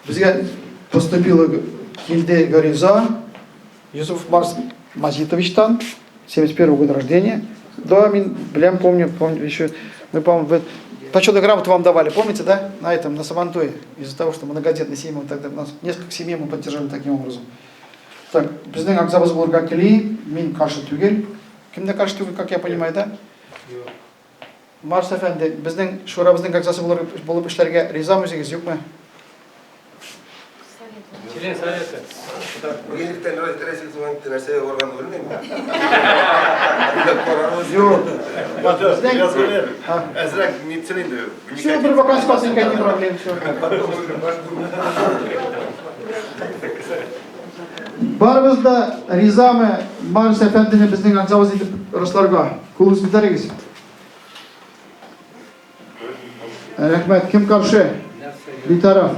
Бізге поступила Хильде Гориза, Юсуф Марс Мазитовичтан, 71 года рождения. Да, помню, еще, мы, по-моему, почетную грамоту вам давали, помните, да? На этом, на Сабантуе. Из-за того, что многодетные семьи, мы тогда, у нас несколько семей мы поддержали таким образом. Так, біздің ағзабыз болырға келейін, мен қаршы түгел. Кімде қаршы түгел, как я понимаю, да? Марс әфәнді, біздің шурабыздың ағзасы болып ішлерге ризамыз егіз, жоқ ма? Член совета. Неліктен рәсілсіңді нәрсе орғанды білмеймін. Жоқ. Әзірәк медицинейді. Все, бір вакансия басынға не проблем, все. Барымызда ризамы Марс әфәндіне біздің ағзабыз етіп ұрыстарға. Қолыңыз білдіріңіз. Рахмет, кім қаршы? Бейтарaf.